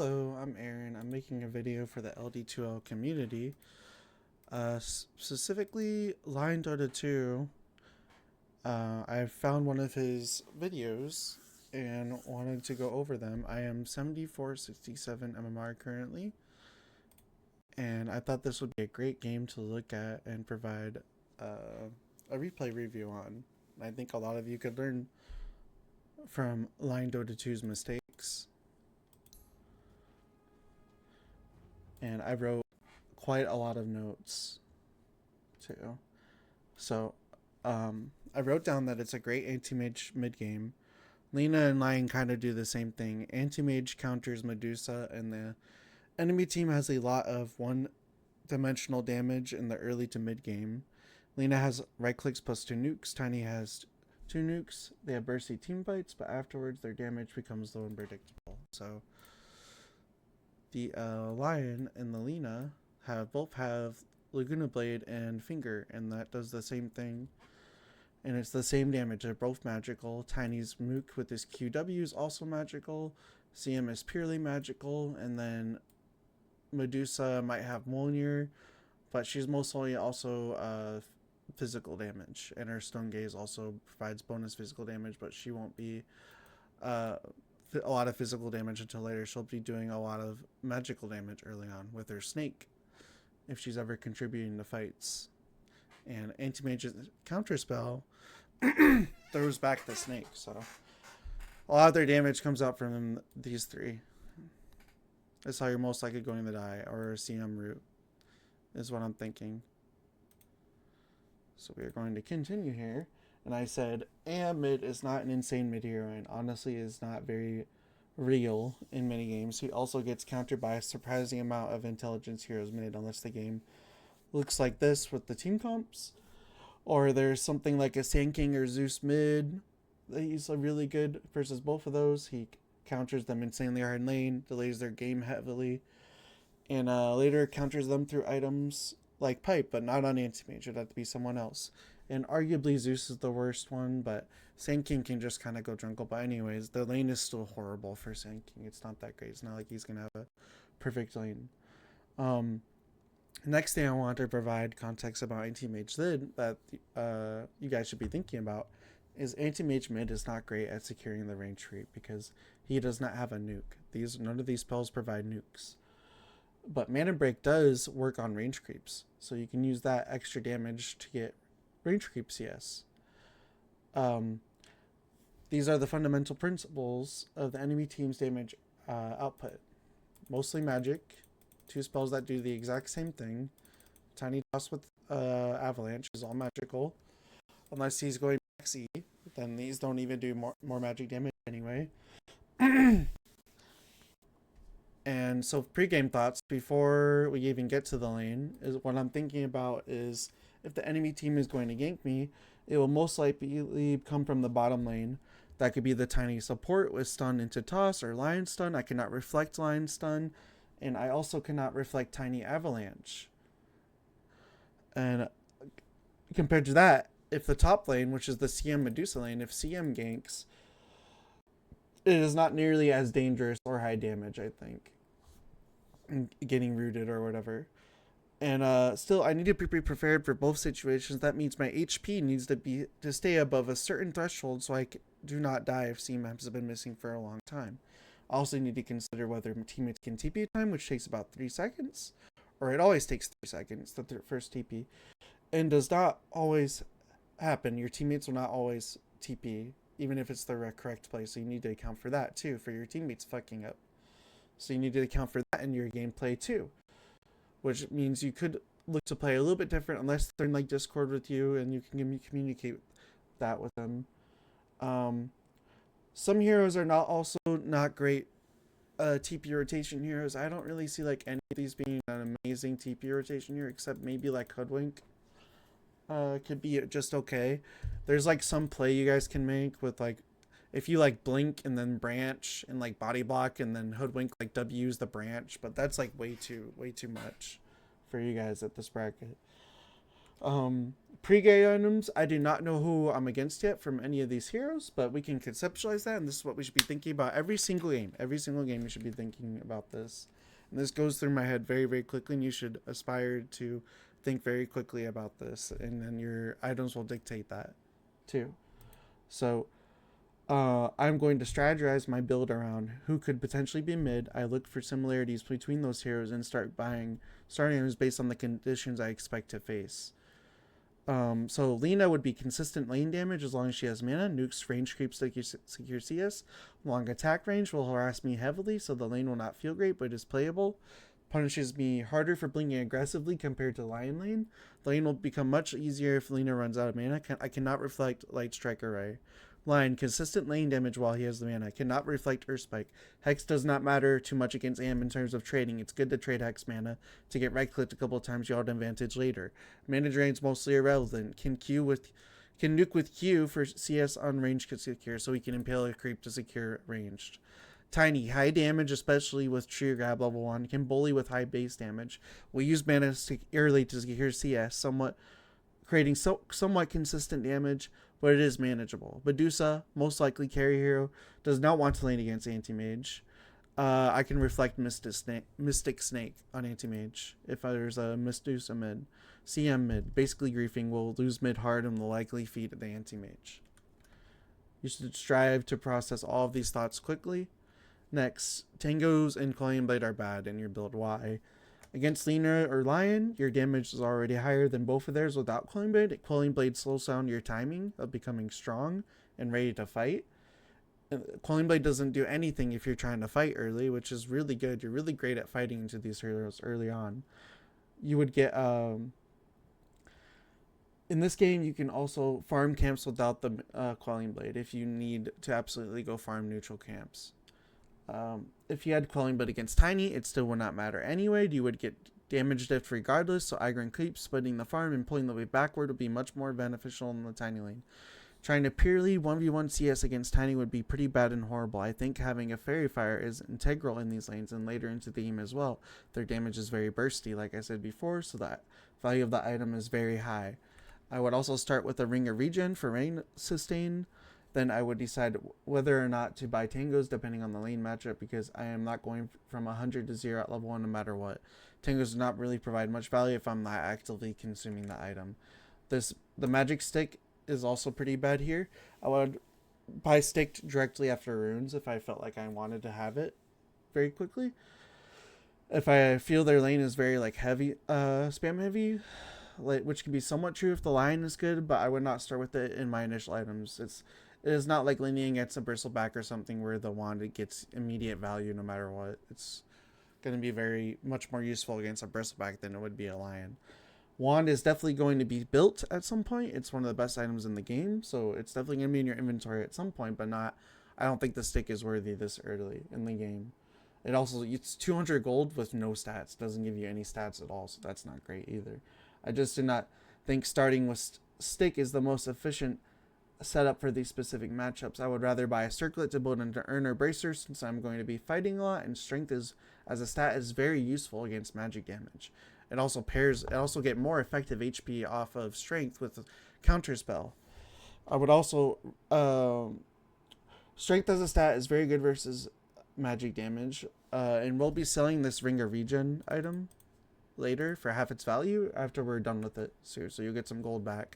Hello, I'm Aaron. I'm making a video for the LD2L community, specifically LIneDota 2. I found one of his videos and wanted to go over them. I am 7467 MMR currently, and I thought this would be a great game to look at and provide a replay review on. I think a lot of you could learn from LIneDota 2's mistakes. And I wrote quite a lot of notes too. So I wrote down that it's a great anti-mage mid-game. Lina and Line kind of do the same thing. Anti-mage counters Medusa, and the enemy team has a lot of one-dimensional damage in the early to mid-game. Lina has right clicks plus 2 nukes. Tiny has 2 nukes. They have bursty team fights, but afterwards their damage becomes low and predictable. So the Lion and the Lina both have Laguna Blade and Finger, and that does the same thing. And it's the same damage. They're both magical. Tiny's Mook with his QW is also magical. CM is purely magical. And then Medusa might have Mjolnir, but she's mostly also physical damage. And her Stone Gaze also provides bonus physical damage, but she won't be a lot of physical damage until later. She'll be doing a lot of magical damage early on with her Snake, if she's ever contributing to fights. And Anti-Mage's counterspell throws back the Snake, so a lot of their damage comes out from these three. That's how you're most likely going to die, or a CM route, is what I'm thinking. So we are going to continue here. And I said, AM mid is not an insane mid hero, and honestly is not very real in many games. He also gets countered by a surprising amount of intelligence heroes mid, unless the game looks like this with the team comps. Or there's something like a Sand King or Zeus mid. He's really good versus both of those. He counters them insanely hard in lane, delays their game heavily, and later counters them through items like Pipe, but not on Anti-Mage. It'd have to be someone else. And arguably Zeus is the worst one, but Sand King can just kind of go jungle. But anyways, the lane is still horrible for Sand King. It's not that great. It's not like he's going to have a perfect lane. Next thing I want to provide context about Anti-Mage mid that you guys should be thinking about is Anti-Mage mid is not great at securing the range creep because he does not have a nuke. None of these spells provide nukes. But Mana Break does work on range creeps, so you can use that extra damage to get range creep CS. These are the fundamental principles of the enemy team's damage output. Mostly magic, 2 spells that do the exact same thing. Tiny Toss with Avalanche is all magical. Unless he's going max E, then these don't even do more magic damage anyway. And so pre-game thoughts before we even get to the lane is what I'm thinking about is if the enemy team is going to gank me, it will most likely come from the bottom lane. That could be the Tiny support with stun into toss or Lion stun. I cannot reflect Lion stun, and I also cannot reflect Tiny avalanche. And compared to that, if the top lane, which is the CM Medusa lane, if CM ganks, it is not nearly as dangerous or high damage, I think, getting rooted or whatever. And still, I need to be prepared for both situations. That means my HP needs to stay above a certain threshold so I do not die if CM has been missing for a long time. I also need to consider whether teammates can TP time, which takes about 3 seconds, or it always takes 3 seconds, the first TP, and does not always happen. Your teammates will not always TP, even if it's the correct play, so you need to account for that too, for your teammates fucking up. So you need to account for that in your gameplay too, which means you could look to play a little bit different unless they're in like Discord with you and you can communicate that with them. Some heroes are not great TP rotation heroes. I don't really see like any of these being an amazing TP rotation hero, except maybe like Hoodwink. Could be just okay. There's like some play you guys can make with like if you like blink and then branch and like body block and then Hoodwink like W's the branch, but that's like way too much for you guys at this bracket. Pre-game items, I do not know who I'm against yet from any of these heroes, but we can conceptualize that, and this is what we should be thinking about every single game. Every single game you should be thinking about this. And this goes through my head very, very quickly, and you should aspire to think very quickly about this, and then your items will dictate that too. So I'm going to strategize my build around who could potentially be mid. I look for similarities between those heroes and start buying starting items based on the conditions I expect to face. So Lina would be consistent lane damage as long as she has mana. Nukes range creeps to secure CS. Long attack range will harass me heavily, so the lane will not feel great, but is playable. Punishes me harder for blinking aggressively compared to Lion Lane. The lane will become much easier if Lina runs out of mana. I cannot reflect Light Strike Array. Lion, consistent lane damage while he has the mana. Cannot reflect Earth Spike. Hex does not matter too much against AM in terms of trading. It's good to trade Hex mana to get right clicked a couple times. You have an advantage later. Mana drain's mostly irrelevant. Can nuke with Q for CS on range secure, so he can impale a creep to secure ranged. Tiny, high damage, especially with Tree Grab level 1. Can bully with high base damage. Will use mana early to secure CS, creating somewhat consistent damage, but it is manageable. Medusa, most likely carry hero, does not want to lane against Anti-Mage. I can reflect Mystic Snake on Anti-Mage if there's a Medusa mid. CM mid, basically griefing, will lose mid hard and will likely feed the Anti-Mage. You should strive to process all of these thoughts quickly. Next, Tangos and Quelling Blade are bad in your build. Why? Against Lina or Lion, your damage is already higher than both of theirs without Quelling Blade. Quelling Blade slows down your timing of becoming strong and ready to fight. Quelling Blade doesn't do anything if you're trying to fight early, which is really good. You're really great at fighting into these heroes early on. You would get... in this game, you can also farm camps without the Quelling Blade if you need to absolutely go farm neutral camps. If you had Quelling Blade against Tiny, it still would not matter anyway. You would get damage diff regardless, so Igran creeps, splitting the farm and pulling the wave backward would be much more beneficial in the Tiny lane. Trying to purely 1v1 CS against Tiny would be pretty bad and horrible. I think having a Fairy Fire is integral in these lanes and later into the game as well. Their damage is very bursty, like I said before, so the value of the item is very high. I would also start with a Ring of Regen for rain sustain. Then I would decide whether or not to buy Tangos depending on the lane matchup, because I am not going from 100 to 0 at level 1 no matter what. Tangos do not really provide much value if I'm not actively consuming the item. The magic stick is also pretty bad here. I would buy stick directly after runes if I felt like I wanted to have it very quickly. If I feel their lane is very heavy, spam heavy, which can be somewhat true if the line is good, but I would not start with it in my initial items. It is not like leaning against a bristleback or something where the wand gets immediate value no matter what. It's going to be very much more useful against a bristleback than it would be a lion. Wand is definitely going to be built at some point. It's one of the best items in the game, so it's definitely going to be in your inventory at some point, but not. I don't think the stick is worthy this early in the game. It's 200 gold with no stats. Doesn't give you any stats at all, so that's not great either. I just do not think starting with stick is the most efficient setup for these specific matchups. I would rather buy a circlet to build into Earner Bracer since I'm going to be fighting a lot, and strength as a stat is very useful against magic damage. It also get more effective HP off of strength with counter spell. I would also strength as a stat is very good versus magic damage, and we'll be selling this Ring of Regen item later for half its value after we're done with it, so you'll get some gold back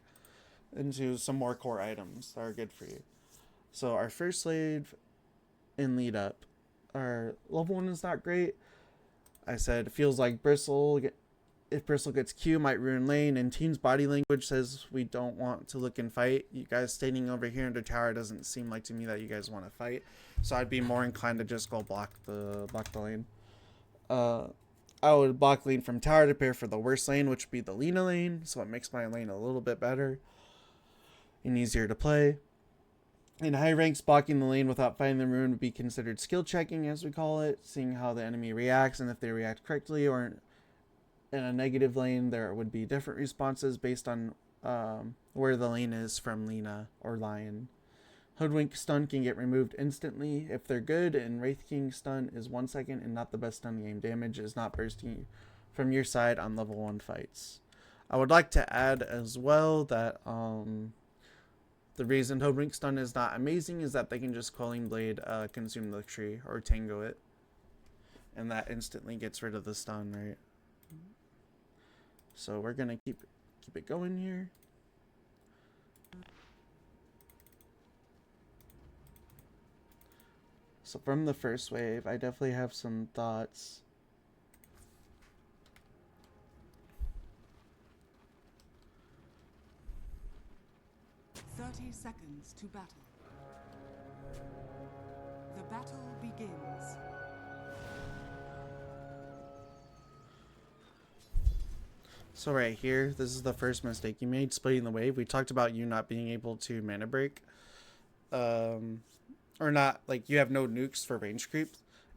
into some more core items that are good for you. So our first slave in lead up, our level 1 is not great. I said it feels like Bristle. If Bristle gets Q, might ruin lane, and team's body language says we don't want to look and fight. You guys standing over here under tower doesn't seem like to me that you guys want to fight, so I'd be more inclined to just go block the lane. I would block lane from tower to prepare for the worst lane, which would be the Lina lane, so it makes my lane a little bit better and easier to play. In high ranks, blocking the lane without fighting the rune would be considered skill checking, as we call it, seeing how the enemy reacts, and if they react correctly or in a negative lane, there would be different responses based on where the lane is from Lina or Lion. Hoodwink stun can get removed instantly if they're good, and Wraith King stun is 1 second and not the best stun game. Damage is not bursting from your side on level 1 fights. I would like to add as well that the reason Hoodwink Stun is not amazing is that they can just Quelling Blade consume the tree or Tango it. And that instantly gets rid of the stun, right? So we're gonna keep it going here. So from the first wave, I definitely have some thoughts. Seconds to battle. The battle begins. So right here, this is the first mistake you made, splitting the wave. We talked about you not being able to mana break. Or not, like, you have no nukes for range creep.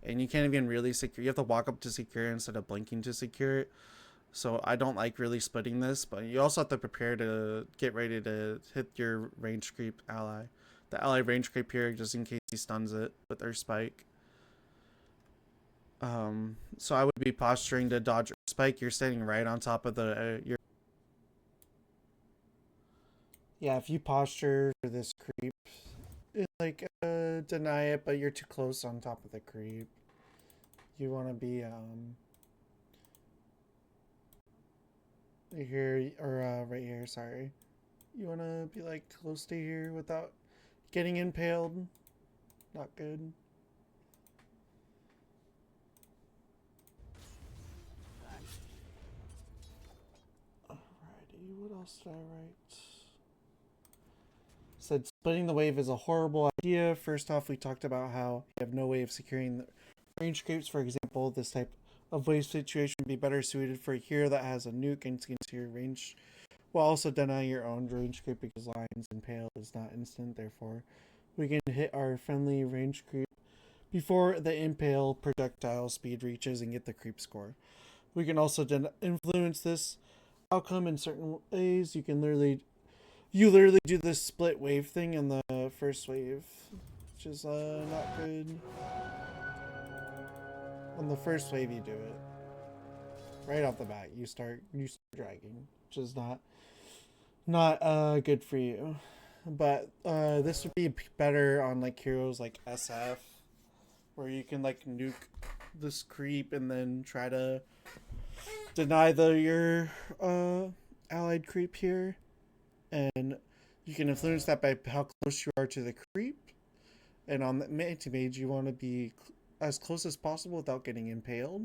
And you can't even really secure. You have to walk up to secure instead of blinking to secure it. So I don't like really splitting this, but you also have to prepare to get ready to hit your range creep ally. The ally range creep here, just in case he stuns it with their spike. So I would be posturing to dodge your spike. You're standing right on top of the yeah, if you posture for this creep, like deny it, but you're too close on top of the creep. You want to be here or right here, sorry. You want to be like close to here without getting impaled. Not good. Alrighty, what else did I write? Said splitting the wave is a horrible idea. First off, we talked about how you have no way of securing the range creeps. For example, this type of wave situation would be better suited for a hero that has a nuke and can secure range, while also denying your own range creep because Lion's Impale is not instant. Therefore, we can hit our friendly range creep before the Impale projectile speed reaches and get the creep score. We can also influence this outcome in certain ways. You literally do this split wave thing in the first wave, which is not good. On the first wave, you do it right off the bat. You start dragging, which is not good for you. But this would be better on like heroes like SF, where you can like nuke this creep and then try to deny your allied creep here. And you can influence that by how close you are to the creep. And on the anti-mage, you want to be as close as possible without getting impaled.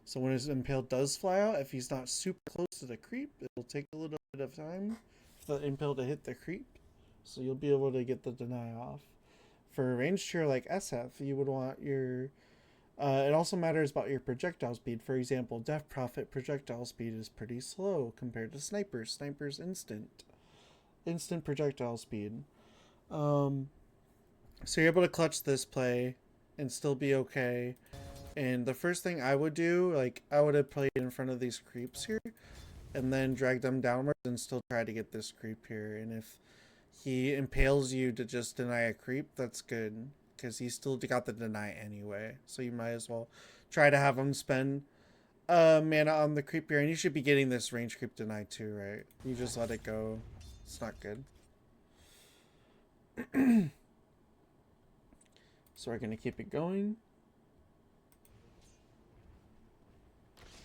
So when his impale does fly out, if he's not super close to the creep, it'll take a little bit of time for the impale to hit the creep. So you'll be able to get the deny off. For a ranged hero like SF, you would want your... it also matters about your projectile speed. For example, Death Prophet projectile speed is pretty slow compared to Snipers. Snipers instant projectile speed. So you're able to clutch this play and still be okay. And the first thing I would do, like, I would have played in front of these creeps here and then drag them downwards and still try to get this creep here. And if he impales you to just deny a creep, that's good, because he still got the deny anyway. So you might as well try to have him spend mana on the creep here. And you should be getting this range creep deny too, right? You just let it go. It's not good. So we're going to keep it going.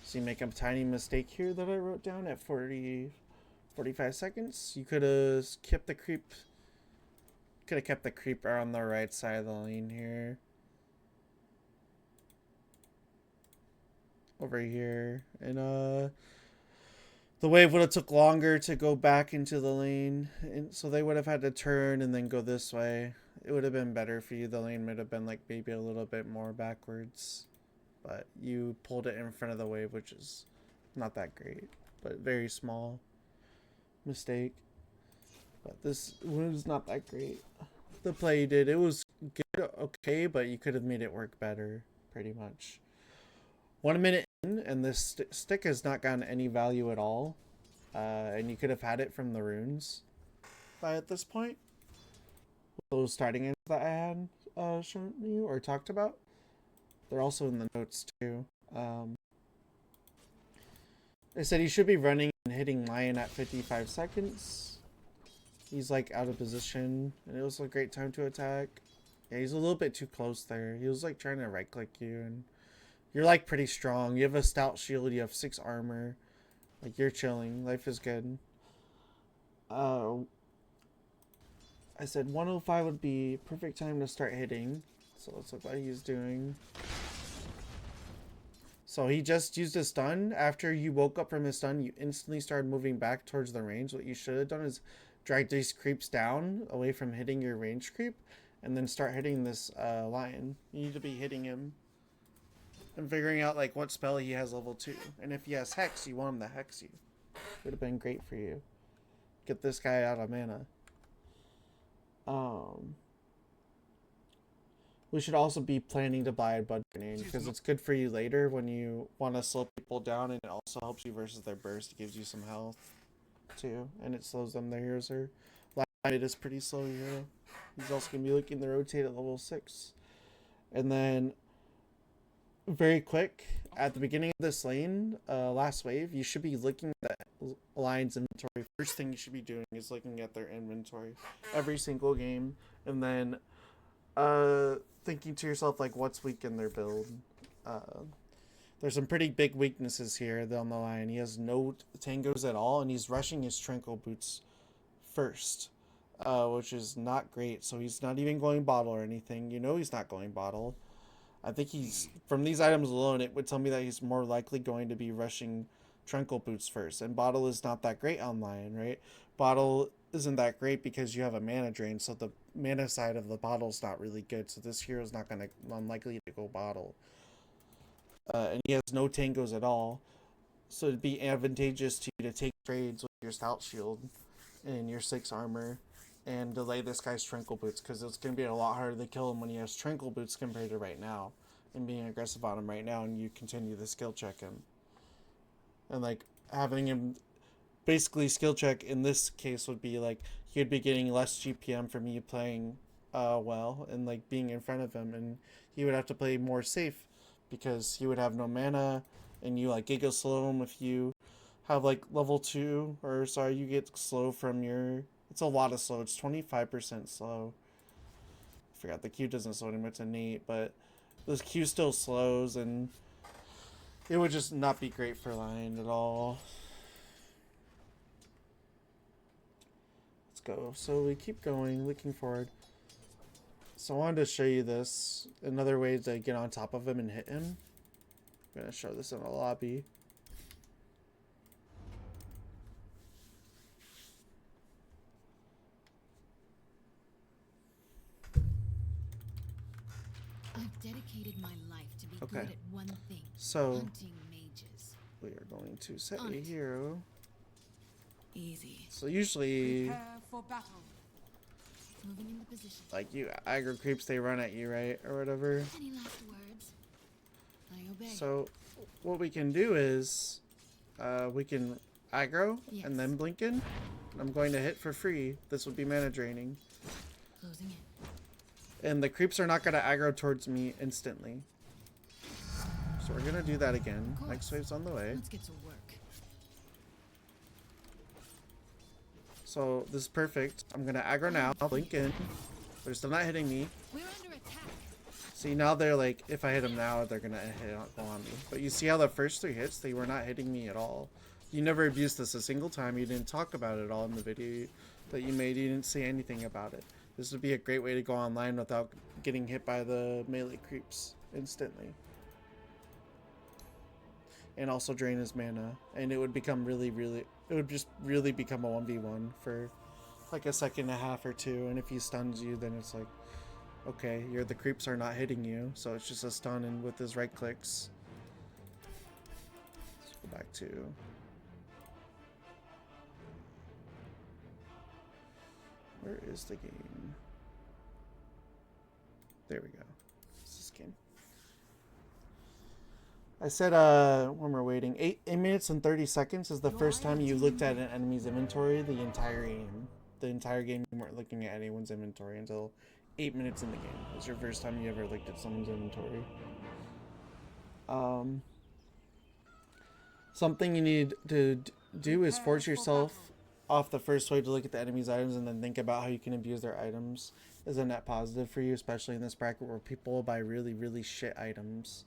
So you make a tiny mistake here that I wrote down at 45 seconds. You could have kept the creep. Could have kept the creeper on the right side of the lane here. Over here. And the wave would have took longer to go back into the lane. And so they would have had to turn and then go this way. It would have been better for you. The lane would have been like maybe a little bit more backwards. But you pulled it in front of the wave, which is not that great. But very small mistake. But this was not that great. The play you did, it was good, okay, but you could have made it work better, pretty much. 1 minute in, and this stick has not gotten any value at all. And you could have had it from the runes by at this point. Those starting ends that I had shown you or talked about. They're also in the notes too. I said you should be running hitting Lion at 55 seconds. He's like out of position, and it was a great time to attack. Yeah, he's a little bit too close there. He was like trying to right click you, and you're like pretty strong. You have a stout shield, you have 6 armor. Like, you're chilling. Life is good. I said 105 would be perfect time to start hitting. So let's look what he's doing. So he just used a stun. After you woke up from his stun, you instantly started moving back towards the range. What you should have done is drag these creeps down away from hitting your range creep, and then start hitting this lion. You need to be hitting him and figuring out like what spell he has level 2. And if he has Hex, you want him to Hex you. Would have been great for you. Get this guy out of mana. We should also be planning to buy a Bud Grenade because it's good for you later when you want to slow people down, and it also helps you versus their burst. It gives you some health too, and it slows them. Their heroes are. It is pretty slow hero. He's also gonna be looking to rotate at level 6, and then very quick at the beginning of this lane, last wave, you should be looking at Lion's inventory. First thing you should be doing is looking at their inventory every single game, and then thinking to yourself like what's weak in their build. There's some pretty big weaknesses here on the line. He has no tangos at all, and he's rushing his tranquil boots first, which is not great. So he's not even going bottle or anything. You know he's not going bottle. I think he's, from these items alone, it would tell me that he's more likely going to be rushing tranquil boots first, and bottle is not that great on Lion, right? Bottle isn't that great because you have a mana drain, so the mana side of the bottle is not really good, so this hero is not going to, unlikely to go bottle. And he has no tangos at all, so it'd be advantageous to you to take trades with your stout shield and your 6 armor and delay this guy's tranquil boots, because it's going to be a lot harder to kill him when he has tranquil boots compared to right now, and being aggressive on him right now, and you continue to skill check him. And like having him basically skill check in this case would be like he'd be getting less GPM from you playing well and like being in front of him, and he would have to play more safe because he would have no mana, and you like giga slow him if you have like level 2, or sorry, you get slow from your, it's a lot of slow, it's 25% slow. I forgot the Q doesn't slow anymore, it's innate, but this Q still slows, and it would just not be great for Lion at all. Let's go. So we keep going, looking forward. So I wanted to show you this. Another way to get on top of him and hit him. I'm going to show this in a lobby. I've dedicated my life to be good at one thing. So hunting mages. we are going to set a hero. Easy. So usually, Prepare for battle. Moving into position. like you aggro creeps, they run at you, right? Or whatever. Any last words? I obey. So what we can do is we can aggro and then blink in. I'm going to hit for free. This would be mana draining. Closing in. And the creeps are not going to aggro towards me instantly. So we're going to do that again. Next wave's on the way. Let's get to work. So this is perfect. I'm going to aggro now. Blink in. They're still not hitting me. We're under attack. See, now they're like, if I hit them now, they're going to go on me. But you see how the first 3 hits, they were not hitting me at all. You never abused this a single time. You didn't talk about it at all in the video that you made. You didn't say anything about it. This would be a great way to go online without getting hit by the melee creeps instantly. And also drain his mana. And it would become it would just really become a 1v1 for like a second and a half or 2. And if he stuns you, then it's like, okay, the creeps are not hitting you. So it's just a stun, and with his right clicks. Let's go back to... Where is the game? There we go. This is game. I said when we're waiting, 8 minutes and 30 seconds is the first time you looked at an enemy's inventory the entire game. The entire game you weren't looking at anyone's inventory until 8 minutes in the game. It was your first time you ever looked at someone's inventory. Something you need to do is Prepare force for yourself battle. off the first way to look at the enemy's items and then think about how you can abuse their items is a net positive for you, especially in this bracket where people will buy really, really shit items.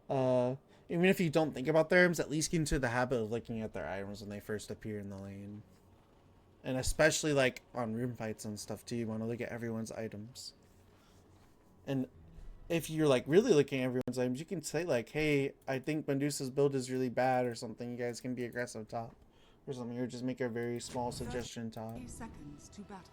Uh, Even if you don't think about their items, at least get into the habit of looking at their items when they first appear in the lane. And especially like on room fights and stuff too, you want to look at everyone's items. And if you're like really looking at everyone's items, you can say like, hey, I think Medusa's build is really bad or something. You guys can be aggressive top or something, or just make a very small suggestion top. 30 seconds to battle.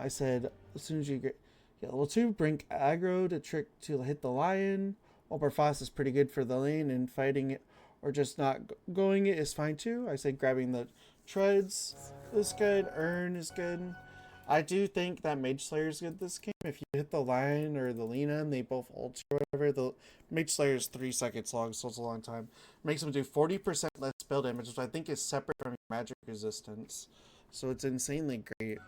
I said as soon as you get level 2, bring aggro to trick to hit the lion. Oberfoss is pretty good for the lane, and fighting it or just not going it is fine too. I said grabbing the treads is good. Earn is good. I do think that Mage Slayer is good this game. If you hit the lion or the Lina and they both ult or whatever, the Mage Slayer is 3 seconds long, so it's a long time. Makes them do 40% less spell damage, which I think is separate from your magic resistance. So it's insanely great.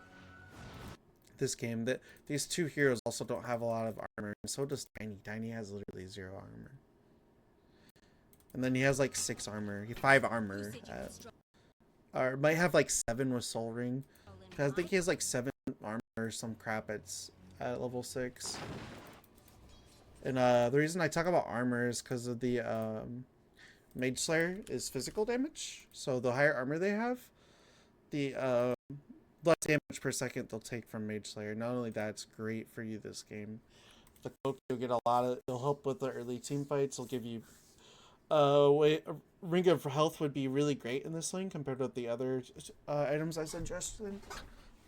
This game, that these two heroes also don't have a lot of armor, and so does Tiny. Tiny has literally 0 armor, and then he has like 6 armor, 5 armor, or might have like 7 with Soul Ring. I think he has like 7 armor or some crap at level 6. And the reason I talk about armor is because of the Mage Slayer is physical damage, so the higher armor they have, the less damage per second they'll take from Mage Slayer. Not only that, it's great for you this game. The cloak, you'll get a lot of. It'll help with the early team fights. It'll give you a ring of health would be really great in this lane compared with the other items I suggested.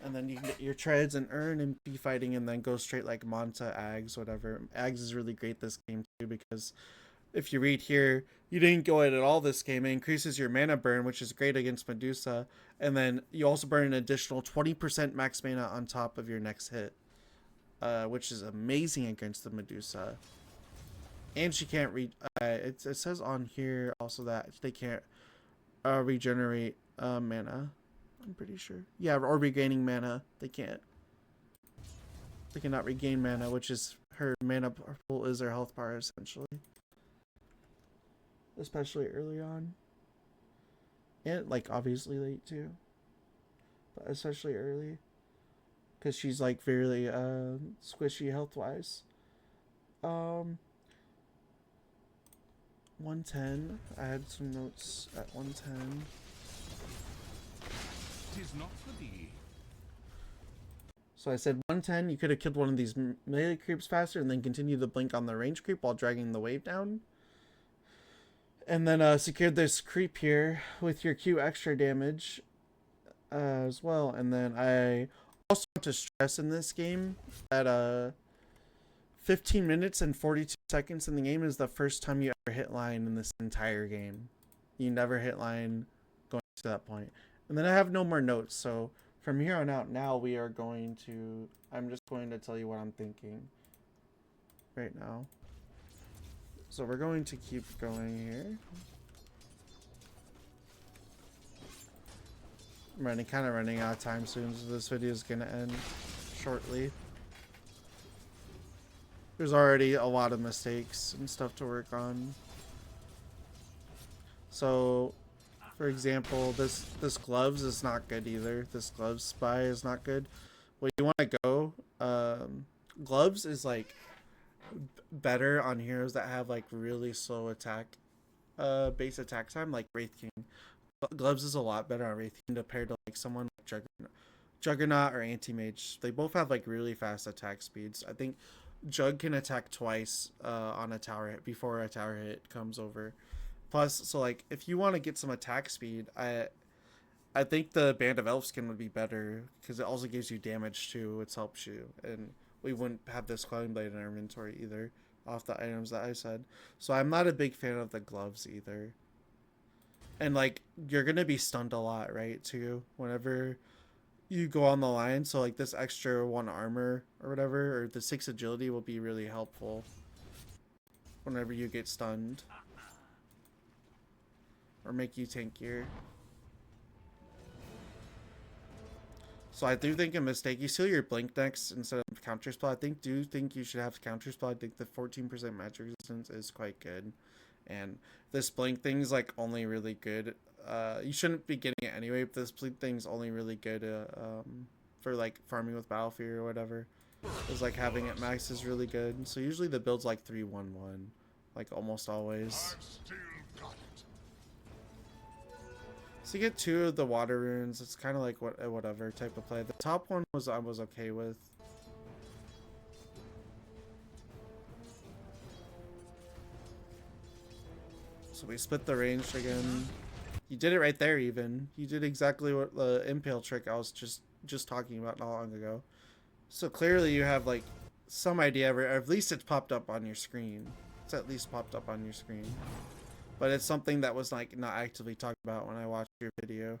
And then you can get your treads and earn and be fighting, and then go straight like Manta, Ags, whatever. Ags is really great this game too, because if you read here, you didn't go it at all this game. It increases your mana burn, which is great against Medusa. And then you also burn an additional 20% max mana on top of your next hit, which is amazing against the Medusa. And she can't it says on here also that they can't regenerate mana. I'm pretty sure. Yeah, or regaining mana. They can't. They cannot regain mana, which is her mana pool is her health bar essentially. Especially early on. And like obviously late too. But especially early. Because she's like very squishy health wise. 110. I had some notes at 110. 'Tis not for thee. So I said 110, you could have killed one of these melee creeps faster and then continue the blink on the range creep while dragging the wave down. And then secured this creep here with your Q extra damage as well. And then I also want to stress in this game that 15 minutes and 42 seconds in the game is the first time you ever hit line in this entire game. You never hit line going to that point. And then I have no more notes, so from here on out now we are going to, I'm just going to tell you what I'm thinking right now. So we're going to keep going here. I'm kind of running out of time soon, so this video is going to end shortly. There's already a lot of mistakes and stuff to work on. So, for example, this gloves is not good either. This gloves spy is not good. What you want to go, gloves is like better on heroes that have like really slow attack, base attack time, like Wraith King. Gloves is a lot better on Wraith King compared to like someone like Juggernaut or Anti-Mage. They both have like really fast attack speeds. I think Jug can attack twice on a tower hit before a tower hit comes over. Plus, so like if you want to get some attack speed, I think the Band of Elf skin would be better because it also gives you damage too, which helps you. And we wouldn't have this Clouding Blade in our inventory either off the items that I said. So I'm not a big fan of the gloves either. And like you're gonna be stunned a lot, right? Too whenever you go on the line. So like this extra 1 armor or whatever, or the 6 agility will be really helpful whenever you get stunned or make you tankier. So I do think a mistake. You seal your blink next instead of counter spell. I think you should have counter spell. I think the 14% magic resistance is quite good. And this blink thing's like only really good. You shouldn't be getting it anyway, but this blink thing's only really good for like farming with Battlefield or whatever. It's like having it max is really good. So usually the build's like 3-1-1, like almost always. So you get 2 of the water runes. It's kind of like whatever type of play. The top one I was okay with. So we split the range again. You did it right there even. You did exactly what the impale trick I was just talking about not long ago. So clearly you have like some idea, or at least it's popped up on your screen. It's at least popped up on your screen. But it's something that was like not actively talked about when I watched your video.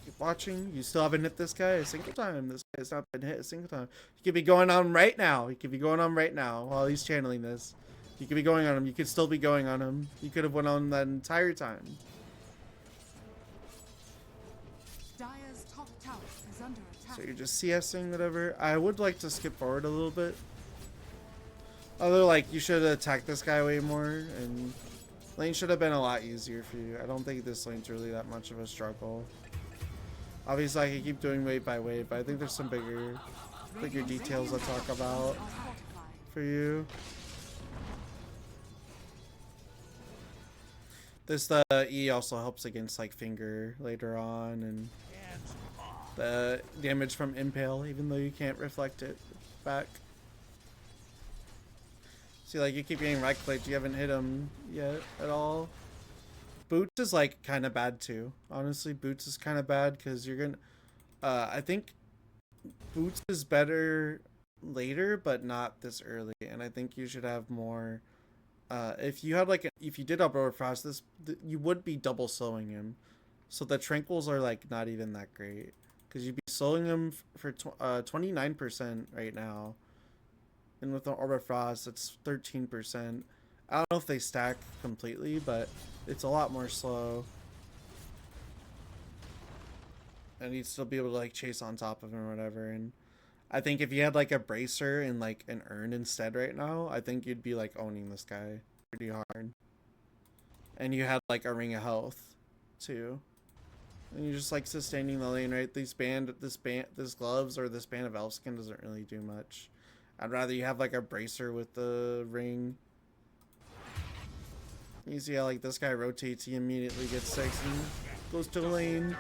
Keep watching. You still haven't hit this guy a single time. This guy has not been hit a single time. He could be going on right now. He could be going on right now while he's channeling this. You could be going on him. You could still be going on him. You could have went on that entire time. Dire's top tower is under attack. So you're just CSing, whatever. I would like to skip forward a little bit. Although, like, you should have attacked this guy way more, and lane should have been a lot easier for you. I don't think this lane's really that much of a struggle. Obviously, I can keep doing wave by wave, but I think there's some bigger details I'll talk about for you. The E also helps against like finger later on, and the damage from impale, even though you can't reflect it back. See, like you keep getting right clicked, you haven't hit him yet at all. Boots is like kind of bad too. Honestly, Boots is kind of bad because you're gonna. I think Boots is better later, but not this early, and I think you should have more. If you had like if you did Upper Frost, you would be double slowing him, so the tranquils are like not even that great because you'd be slowing him for 29% right now, and with the Orb Frost it's 13%. I don't know if they stack completely, but it's a lot more slow, and you'd still be able to like chase on top of him or whatever. And I think if you had like a bracer and like an urn instead right now, I think you'd be like owning this guy pretty hard. And you had like a ring of health too. And you're just like sustaining the lane, right? This gloves or this band of elf skin doesn't really do much. I'd rather you have like a bracer with the ring. You see how like this guy rotates, he immediately gets 6 and goes to the lane.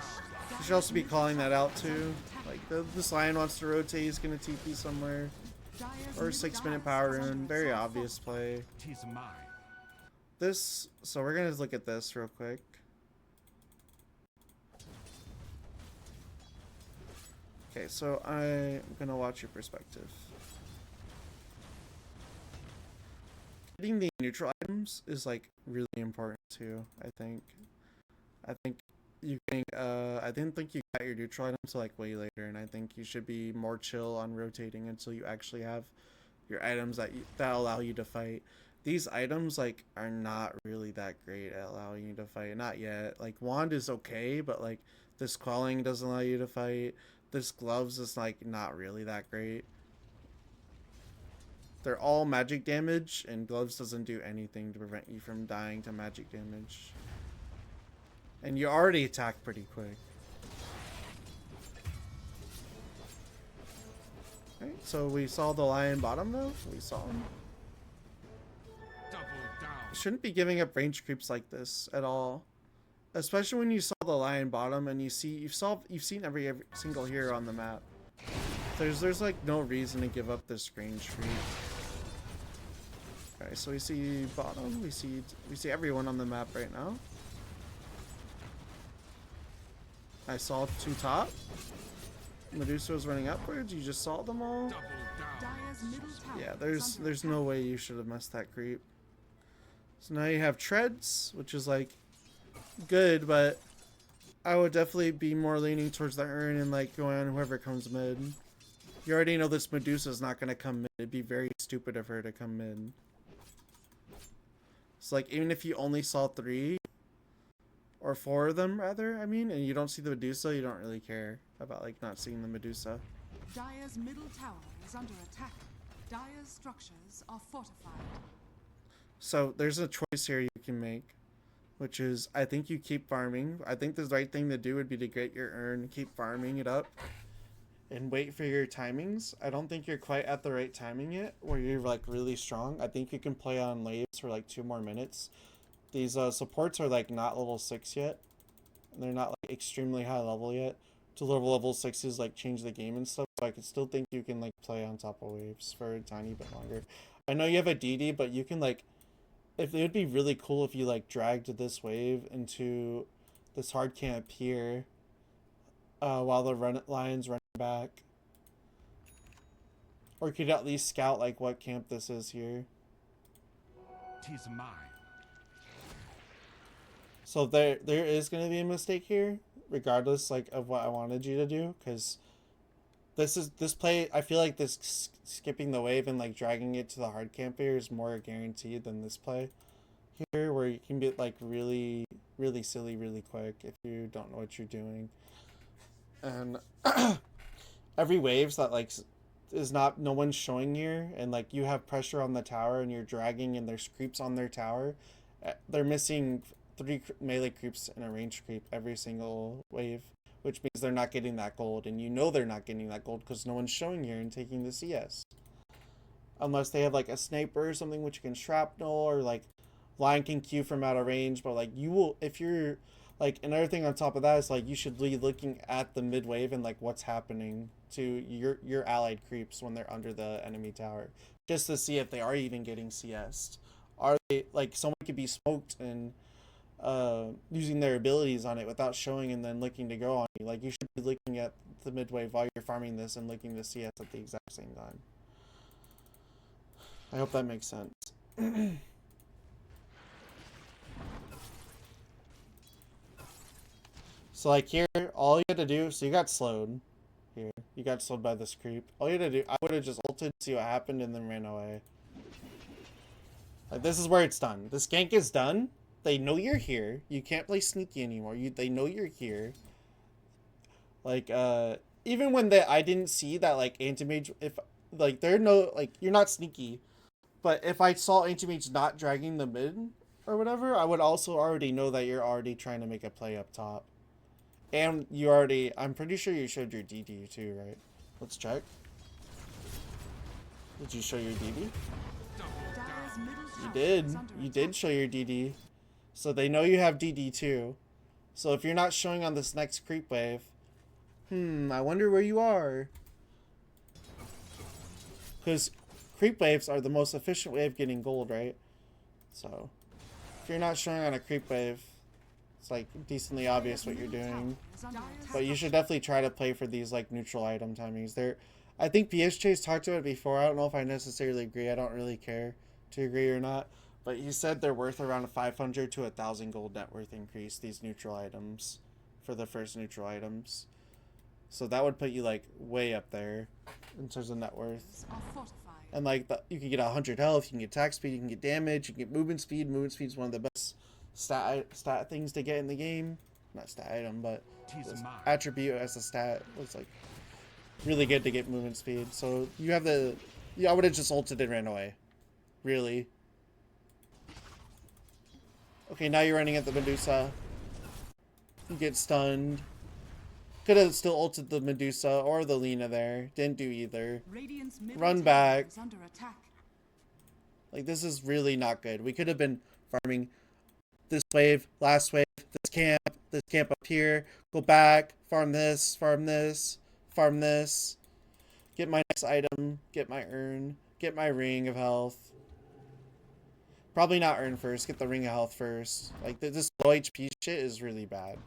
You should also be calling that out too. Like this lion wants to rotate, he's gonna TP somewhere. Or 6-minute power rune, very obvious play. This, so we're gonna look at this real quick. Okay, so I'm gonna watch your perspective. Getting the neutral items is like really important too, I think. I didn't think you got your neutral items till like way later, and I think you should be more chill on rotating until you actually have your items that allow you to fight. These items like are not really that great at allowing you to fight, not yet. Like wand is okay, but like this quelling doesn't allow you to fight. This gloves is like not really that great. They're all magic damage, and gloves doesn't do anything to prevent you from dying to magic damage. And you already attack pretty quick. Right, so we saw the lion bottom though. We saw him. You shouldn't be giving up range creeps like this at all. Especially when you saw the lion bottom and you've seen every single hero on the map. There's like no reason to give up this range creep. Okay, so we see bottom, we see everyone on the map right now. I saw 2 top. Medusa was running upwards. You just saw them all. Yeah, there's no way you should have messed that creep. So now you have treads, which is like good, but I would definitely be more leaning towards the urn and like going on whoever comes mid. You already know this Medusa is not gonna come mid. It'd be very stupid of her to come mid. So like even if you only saw 3. Or 4 of them, rather, I mean, and you don't see the Medusa, you don't really care about, like, not seeing the Medusa. Dire's middle tower is under attack. Dire's structures are fortified. So there's a choice here you can make, which is I think you keep farming. I think the right thing to do would be to get your urn, keep farming it up, and wait for your timings. I don't think you're quite at the right timing yet, where you're like really strong. I think you can play on waves for like 2 more minutes. These supports are like not level 6 yet. They're not like extremely high level yet. To level 6s like change the game and stuff. So I can still think you can like play on top of waves for a tiny bit longer. I know you have a DD, but you can like, if it would be really cool if you like dragged this wave into this hard camp here, while the lions run back. Or you could at least scout like what camp this is here. 'Tis mine. So there is going to be a mistake here, regardless like of what I wanted you to do, because this play, I feel like this skipping the wave and like dragging it to the hard camp here is more guaranteed than this play here, where you can get like really silly really quick if you don't know what you're doing. And every waves that like is not, no one's showing here, and like you have pressure on the tower and you're dragging and there's creeps on their tower, they're missing 3 melee creeps and a range creep every single wave, which means they're not getting that gold, and you know they're not getting that gold because no one's showing here and taking the CS. Unless they have like a sniper or something which you can shrapnel, or like Lion can Q from out of range, but like you will, if you're like, another thing on top of that is like you should be looking at the mid wave and like what's happening to your allied creeps when they're under the enemy tower, just to see if they are even getting CS'd. Are they like, someone could be smoked and using their abilities on it without showing and then looking to go on you. Like you should be looking at the mid wave while you're farming this and looking to CS at the exact same time. I hope that makes sense. So like here, all you had to do, so you got slowed. Here, you got slowed by this creep. All you had to do, I would have just ulted, see what happened, and then ran away. Like this is where it's done. This gank is done. They know you're here. You can't play sneaky anymore. They know you're here. Like even when I didn't see that like anti-mage, if like they're no, like you're not sneaky, but if I saw anti-mage not dragging the mid or whatever, I would also already know that you're already trying to make a play up top. And you already, I'm pretty sure you showed your DD too, right? Let's check. Did you show your DD? You did. You did show your DD. So they know you have DD too. So if you're not showing on this next creep wave, I wonder where you are. Because creep waves are the most efficient way of getting gold, right? So if you're not showing on a creep wave, it's like decently obvious what you're doing. But you should definitely try to play for these like neutral item timings. I think PSJ's talked about it before. I don't know if I necessarily agree. I don't really care to agree or not. But he said they're worth around a 500 to 1,000 gold net worth increase, these neutral items, for the first neutral items. So that would put you like way up there in terms of net worth. And like you can get 100 health, you can get attack speed, you can get damage, you can get movement speed. Movement speed is one of the best stat things to get in the game. Not stat item, but attribute as a stat. It's like really good to get movement speed. So you have I would have just ulted and ran away. Really. Okay, now you're running at the Medusa. You get stunned. Could have still ulted the Medusa or the Lina there. Didn't do either. Run back. Like, this is really not good. We could have been farming this wave, last wave, this camp up here. Go back, farm this, farm this, farm this. Get my next item, get my urn, get my ring of health. Probably not urn first, get the ring of health first. Like, this low HP shit is really bad.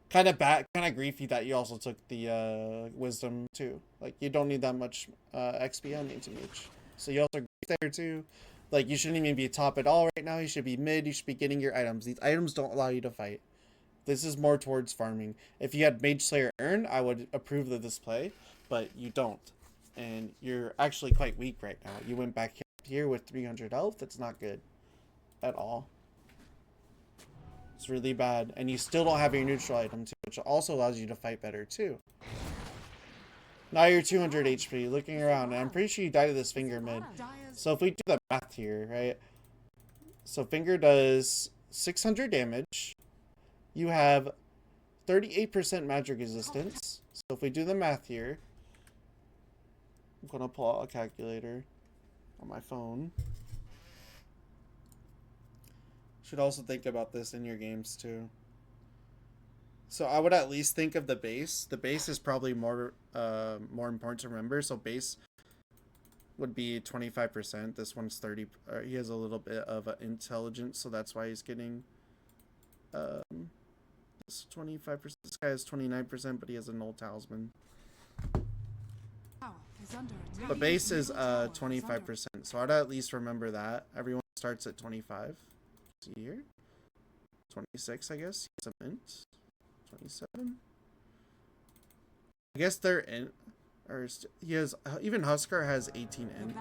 Kind of griefy that you also took the wisdom too. Like, you don't need that much XP on anti-mage. So you also grief there too. Like, you shouldn't even be top at all right now. You should be mid. You should be getting your items. These items don't allow you to fight. This is more towards farming. If you had Mage Slayer Urn, I would approve of this play, but you don't. And you're actually quite weak right now. You went back here with 300 health. That's not good at all. It's really bad. And you still don't have your neutral item too, which also allows you to fight better too. Now you're 200 HP. Looking around, and I'm pretty sure you died to this finger mid. So if we do the math here, right? So finger does 600 damage. You have 38% magic resistance. So if we do the math here, I'm gonna pull out a calculator on my phone. Should also think about this in your games too. So I would at least think of the base. The base is probably more important to remember. So base would be 25%. This one's 30. He has a little bit of intelligence, so that's why he's getting this 25%. This guy has 29%, but he has a null talisman. But base is 25%. So I'd at least remember that. Everyone starts at 25. See here, 26, I guess. It's a mint. 27. I guess they're in, or he has, even Huskar has 18 in,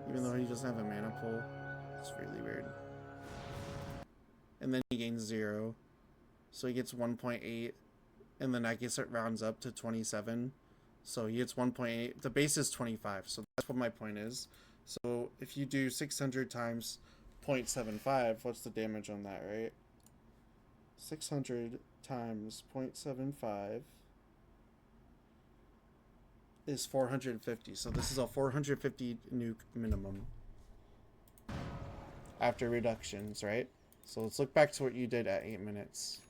even though he doesn't have a mana pool. It's really weird. And then he gains 0, so he gets 1.8, and then I guess it rounds up to 27. So he gets 1.8. The base is 25, so that's what my point is. So if you do 600 times 0.75, what's the damage on that, right? 600 times 0.75 is 450. So this is a 450 nuke minimum after reductions, right? So let's look back to what you did at 8 minutes.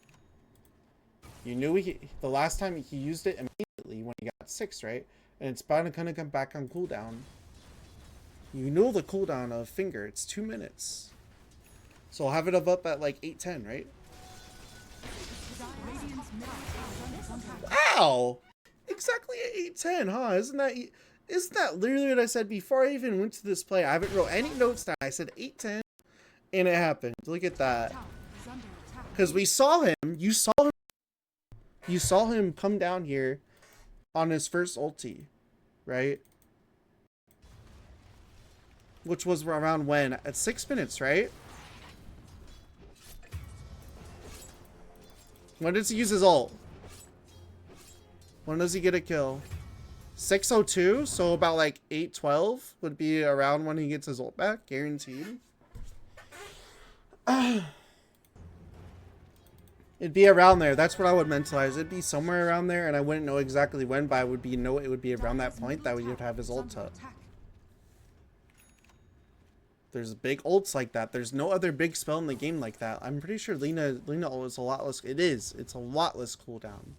You knew the last time he used it immediately when he got 6, right? And it's bound to kind of come back on cooldown. You know the cooldown of finger, it's 2 minutes. So I'll have it up at like 8:10, right? Ow! Exactly at 8:10, huh? Isn't that literally what I said before I even went to this play? I haven't wrote any notes down. I said 8:10, and it happened. Look at that. Because we saw him. You saw him come down here on his first ulti, right? Which was around when? At 6 minutes, right? When does he use his ult? When does he get a kill? 6:02, so about like 8:12 would be around when he gets his ult back, guaranteed. It'd be around there. That's what I would mentalize. It'd be somewhere around there, and I wouldn't know exactly when, but I would know it would be around that point that we would have his ult up. There's big ults like that. There's no other big spell in the game like that. I'm pretty sure Lina ult is a lot less. It is. It's a lot less cooldown.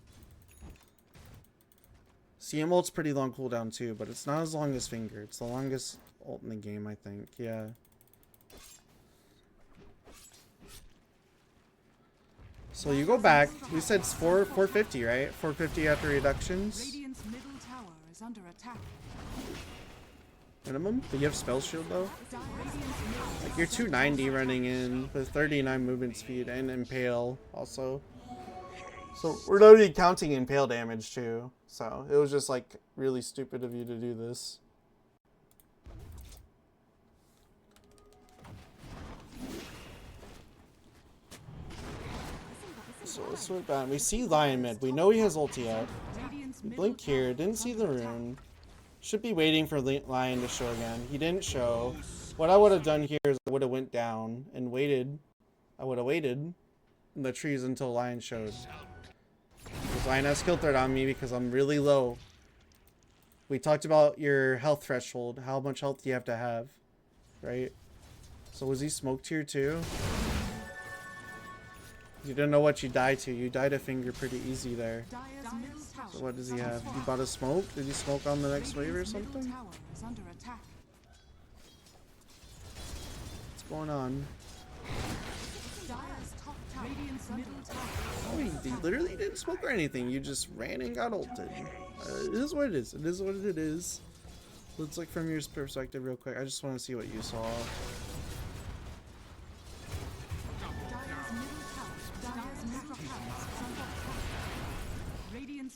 CM ult's pretty long cooldown too, but it's not as long as Finger. It's the longest ult in the game, I think. Yeah. So you go back. We said it's 450, right? 450 after reductions. Radiant's middle tower is under attack. Minimum? Do you have spell shield though? Like you're 290 running in with 39 movement speed and impale also. So we're not even counting impale damage too. So it was just like really stupid of you to do this. So let's switch back. We see Lion mid. We know he has ulti out. We blink here. Didn't see the rune. Should be waiting for Lion to show again. He didn't show. What I would have done here is I would have went down and waited. I would have waited in the trees until Lion showed. Because Lion has skill threat on me because I'm really low. We talked about your health threshold. How much health do you have to have? Right? So was he smoked here too? You didn't know what you died to. You died a Finger pretty easy there. So what does he have? He bought a smoke? Did he smoke on the next wave or something? What's going on? Oh, he literally didn't smoke or anything. You just ran and got ulted. It is what it is. It is what it is. Let's look from your perspective real quick. I just want to see what you saw.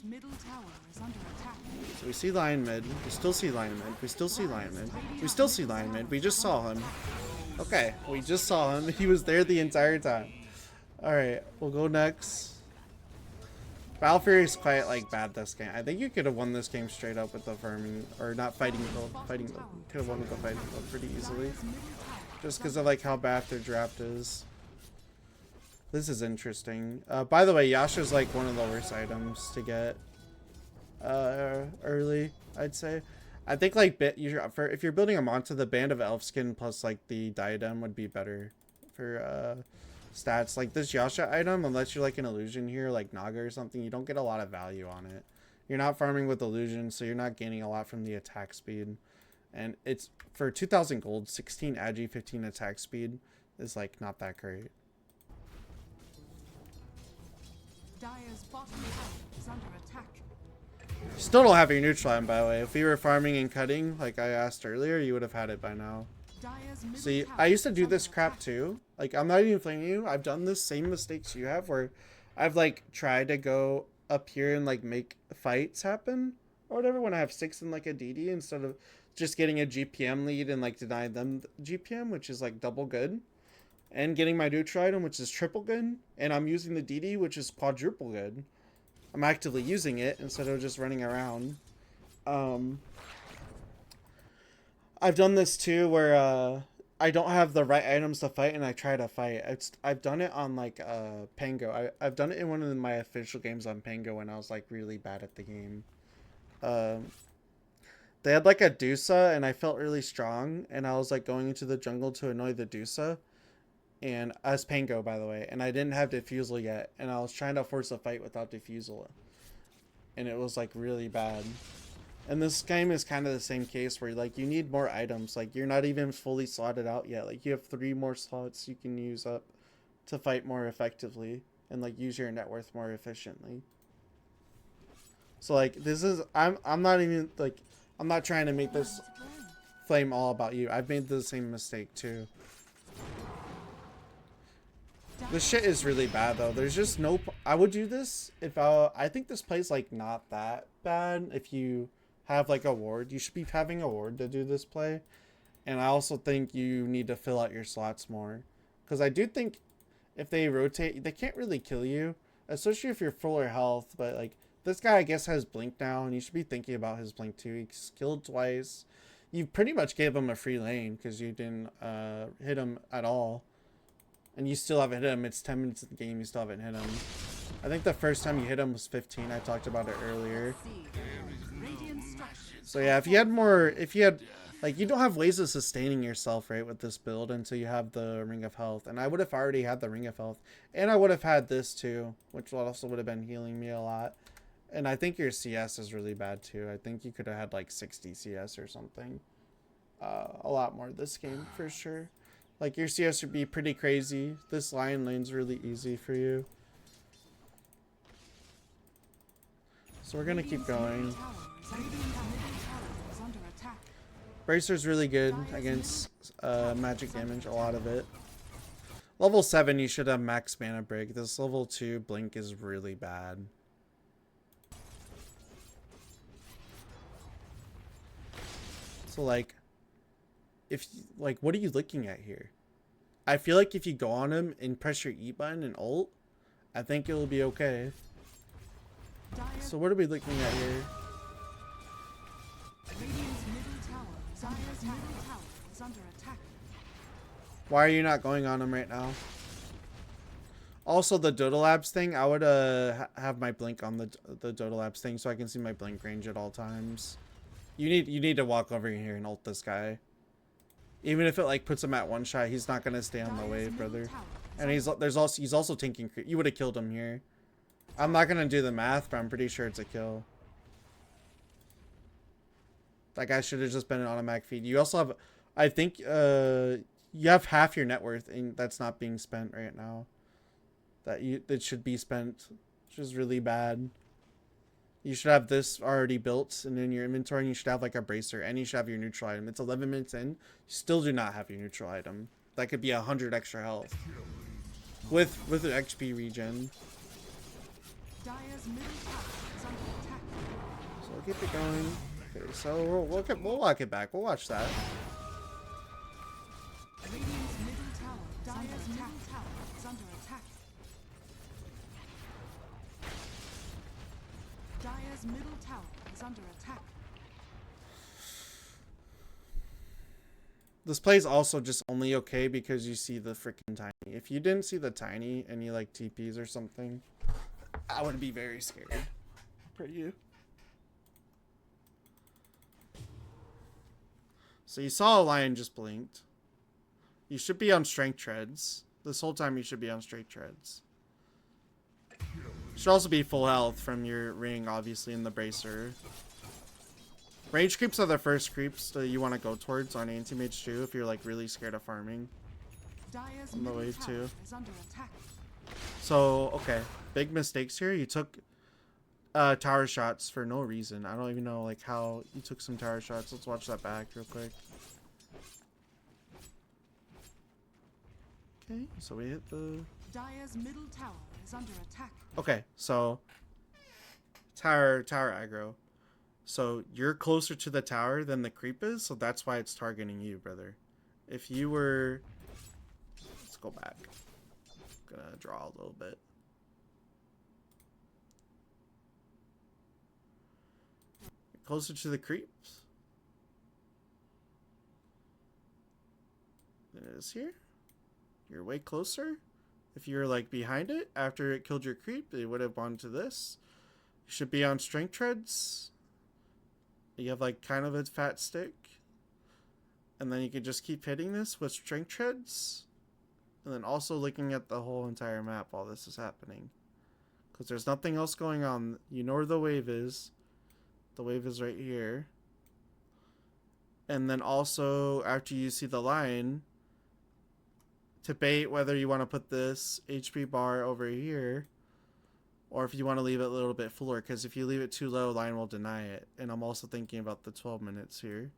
Middle tower is under attack. So we see Lion mid. We still see Lion mid. We still see Lion mid. We still see Lion mid. We just saw him. Okay, we just saw him. He was there the entire time. Alright, we'll go next. Battle Fury is quite like bad this game. I think you could have won this game straight up with the farming or not fighting build. Could have won with the fighting build pretty easily, just because of like how bad their draft is. This is interesting. By the way, Yasha's like one of the worst items to get early, I'd say. I think like if you're building a monster, the Band of Elf Skin plus like the diadem would be better for stats. Like this Yasha item, unless you're like an illusion here, like Naga or something, you don't get a lot of value on it. You're not farming with illusion, so you're not gaining a lot from the attack speed. And it's for 2,000 gold, 16 agi, 15 attack speed is like not that great. Dire's bottom tower is under attack. Still don't have your neutral item, by the way. If we were farming and cutting, like I asked earlier, you would have had it by now. See, I used to do this crap too. Like, I'm not even blaming you. I've done the same mistakes you have, where I've like tried to go up here and like make fights happen or whatever when I have 6 in like a DD instead of just getting a GPM lead and like denying them GPM, which is like double good, and getting my neutral item, which is triple good, and I'm using the DD, which is quadruple good. I'm actively using it instead of just running around. I've done this too where I don't have the right items to fight and I try to fight. I've done it on like Pango. I've done it in one of my official games on Pango when I was like really bad at the game. They had like a Dusa and I felt really strong and I was like going into the jungle to annoy the Dusa. And as Pango, by the way, and I didn't have Diffusal yet, and I was trying to force a fight without Diffusal, and it was like really bad. And this game is kind of the same case where like you need more items. Like you're not even fully slotted out yet. Like you have 3 more slots you can use up to fight more effectively and like use your net worth more efficiently. So like this is I'm not even like I'm not trying to make this flame all about you. I've made the same mistake too. This shit is really bad though. There's just no. I would do this if I think this play's like not that bad. If you have like a ward, you should be having a ward to do this play. And I also think you need to fill out your slots more, because I do think if they rotate, they can't really kill you, especially if you're fuller health. But like this guy, I guess, has blink now, and you should be thinking about his blink too. He's killed twice. You pretty much gave him a free lane because you didn't hit him at all. And you still haven't hit him. It's 10 minutes of the game. You still haven't hit him. I think the first time you hit him was 15. I talked about it earlier. So yeah, if you had like, you don't have ways of sustaining yourself, right, with this build until you have the Ring of Health. And I would have already had the Ring of Health. And I would have had this too, which also would have been healing me a lot. And I think your CS is really bad too. I think you could have had like 60 CS or something. A lot more this game for sure. Like, your CS would be pretty crazy. This Lion lane's really easy for you. So we're gonna keep going. Bracer's really good against magic damage, a lot of it. Level 7, you should have max mana break. This level 2 blink is really bad. So like, what are you looking at here? I feel like if you go on him and press your E button and ult, I think it'll be okay. So what are we looking at here? Why are you not going on him right now? Also, the DotA Labs thing, I would have my blink on the DotA Labs thing so I can see my blink range at all times. You need to walk over here and ult this guy. Even if it like puts him at one shot, he's not gonna stay on the wave, brother. And he's also tanking. You would have killed him here. I'm not gonna do the math, but I'm pretty sure it's a kill. That guy should have just been an automatic feed. You also have, I think, you have half your net worth, and that's not being spent right now. That should be spent, which is really bad. You should have this already built and in your inventory, and you should have like a bracer, and you should have your neutral item. It's 11 minutes in. You still do not have your neutral item. That could be 100 extra health with an XP regen. So we'll keep it going. Okay, so we'll walk it back. We'll watch that. Dire's middle tower is under attack. This play is also just only okay because you see the freaking tiny. If you didn't see the tiny and you like TPs or something, I would be very scared for you. So you saw a lion just blinked. You should be on strength treads. This whole time you should be on strength treads. Should also be full health from your ring, obviously, in the bracer. Range creeps are the first creeps that you want to go towards on anti-mage too if you're like really scared of farming. Dire's On the middle wave tower too. is under attack. So, okay. Big mistakes here. You took tower shots for no reason. I don't even know like how you took some tower shots. Let's watch that back real quick. Okay, so we hit the... Dire's middle tower is under attack. Okay, so tower aggro. So you're closer to the tower than the creep is, so that's why it's targeting you, brother. If you were... Let's go back. I'm gonna draw a little bit. You're closer to the creeps than it is here. You're way closer. If you're like behind it after it killed your creep, it would have gone to this. You should be on strength treads. You have like kind of a fat stick. And then you can just keep hitting this with strength treads. And then also looking at the whole entire map while this is happening. Because there's nothing else going on. You know where the wave is. The wave is right here. And then also after you see the line, debate whether you want to put this HP bar over here or if you want to leave it a little bit fuller, because if you leave it too low, line will deny it. And I'm also thinking about the 12 minutes here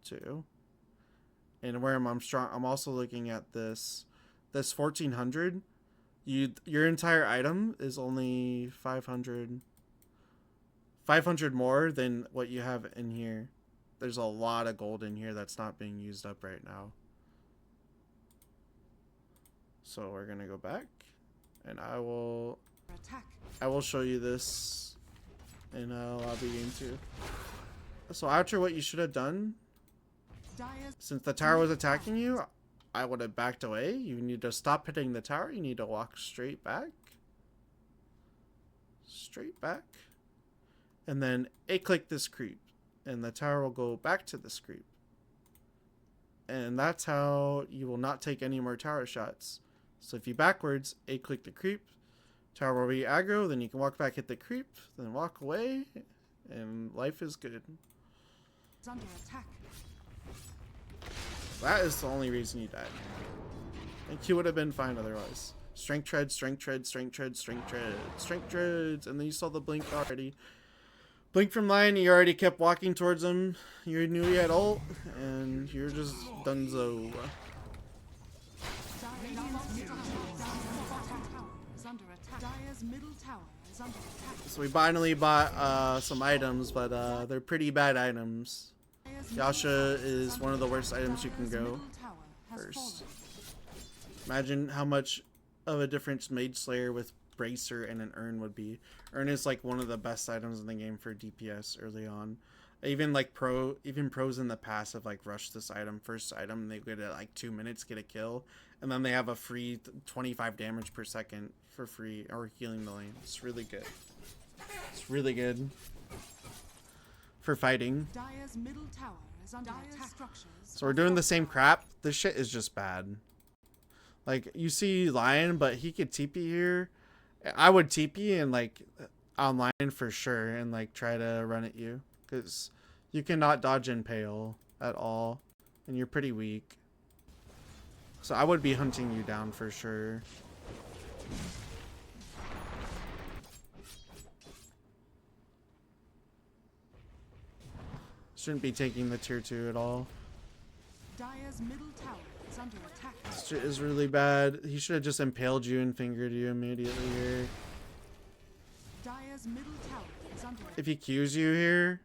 too. And where I'm strong, I'm also looking at this 1400. Your entire item is only 500 more than what you have in here. There's a lot of gold in here that's not being used up right now. So we're gonna go back, and I will show you this in lobby game 2. So after what you should have done, since the tower was attacking you, I would have backed away. You need to stop hitting the tower. You need to walk straight back, and then A-click this creep, and the tower will go back to this creep. And that's how you will not take any more tower shots. So if you backwards, A-click the creep, tower will be aggro, then you can walk back, hit the creep, then walk away, and life is good. It's under attack. That is the only reason you died. I think you would have been fine otherwise. Strength treads, strength treads, strength treads, strength treads, strength treads, and then you saw the blink already. Blink from line, you already kept walking towards him. You knew he had ult, and you're just donezo. So we finally bought some items, but they're pretty bad items. Yasha is one of the worst items you can go first. Imagine how much of a difference Mage Slayer with Bracer and an Urn would be. Urn is like one of the best items in the game for DPS early on. Even like pros in the past have like rushed this item. First item, they get it like 2 minutes, get a kill, and then they have a free 25 damage per second for free, or healing the lane. It's really good. It's really good for fighting. Dire's middle tower is under attack. So we're doing the same crap. This shit is just bad. Like, you see Lion, but he could TP here. I would TP and like online for sure and like try to run at you, because you cannot dodge Impale at all, and you're pretty weak. So I would be hunting you down for sure. Shouldn't be taking the tier 2 at all. Dire's middle tower is under attack. This shit is really bad. He should have just impaled you and fingered you immediately here. Dire's middle tower is under attack. If he Qs you here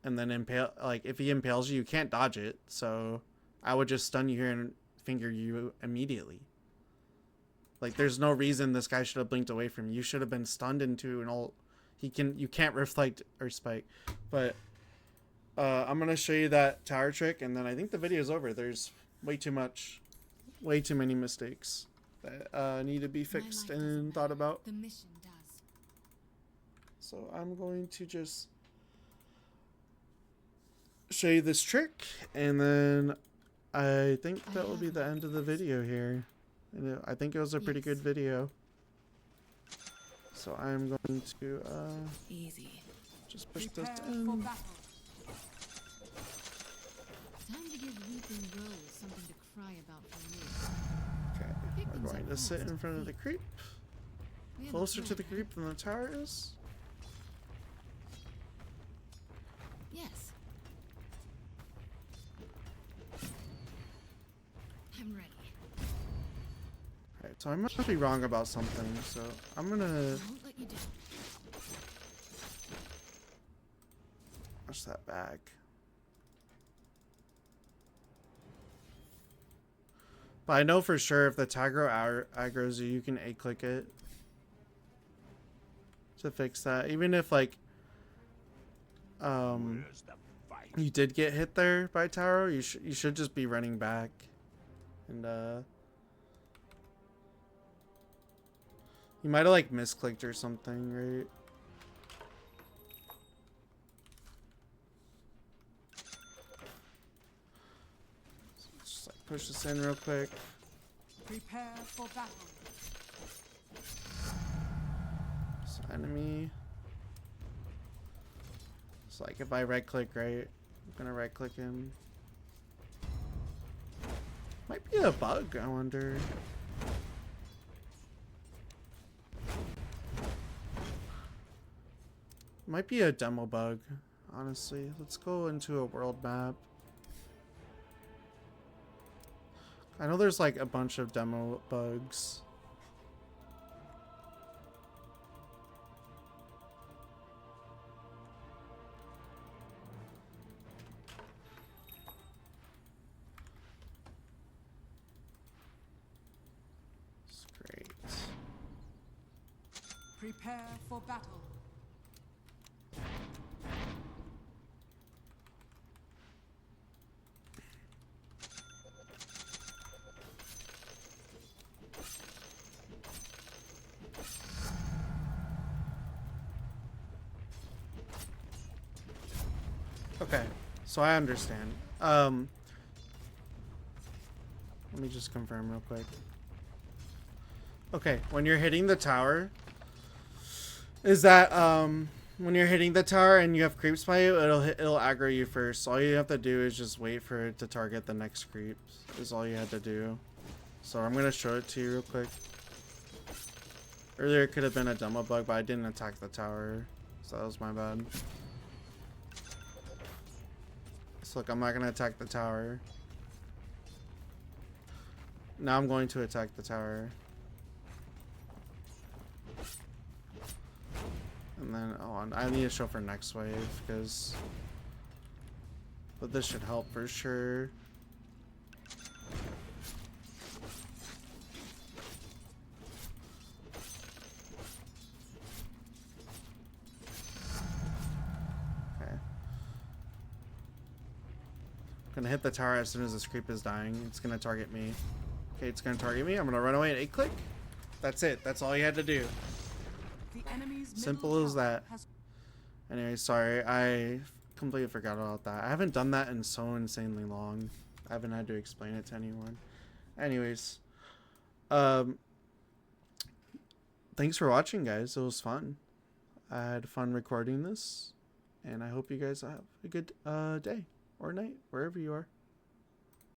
and then impale, like if he impales you, you can't dodge it. So I would just stun you here and finger you immediately. Like, there's no reason this guy should have blinked away from you. You should have been stunned into an ult. You can't reflect or spike. But I'm gonna show you that tower trick, and then I think the video is over. There's way too many mistakes that need to be fixed and thought about. The mission does. So I'm going to just show you this trick, and then I think that will be the end of the video here. And I think it was a pretty good video. So I'm going to Easy. just push this Prepare for down. battle. Time to give Weeping Rose something to cry about for years. Okay, we're going to sit in front of the creep. We have a Closer to the plan. creep than the tower is. Yes. I'm ready. Alright, so I must be wrong about something, so I'm gonna Won't let you down. push that back. But I know for sure if the Tagro aggro's you, you can A-click it to fix that. Even if, like, Where's the fight? you did get hit there by Taro, you should just be running back. And, you might have, like, misclicked or something, right? So just, like, push this in real quick. Prepare for battle. So enemy. So like if I right click, right, I'm gonna right click him. Might be a bug, I wonder. Might be a demo bug, honestly. Let's go into a world map. I know there's like a bunch of demo bugs. It's great. Prepare for battle. Okay, so I understand. Let me just confirm real quick. Okay, when you're hitting the tower, is that when you're hitting the tower and you have creeps by you, it'll aggro you first. All you have to do is just wait for it to target the next creep. Is all you had to do. So I'm gonna show it to you real quick. Earlier it could have been a demo bug, but I didn't attack the tower, so that was my bad. So look, I'm not gonna attack the tower. Now I'm going to attack the tower. And then, oh, I need to show for next wave, because... But this should help for sure. Okay. Gonna hit the tower as soon as this creep is dying. It's gonna target me. Okay, it's gonna target me. I'm gonna run away and 8-click. That's it. That's all you had to do. The enemy's Simple middle as tower that. has Anyway, sorry. I completely forgot about that. I haven't done that in so insanely long. I haven't had to explain it to anyone. Anyways. Thanks for watching, guys. It was fun. I had fun recording this. And I hope you guys have a good day or night, wherever you are.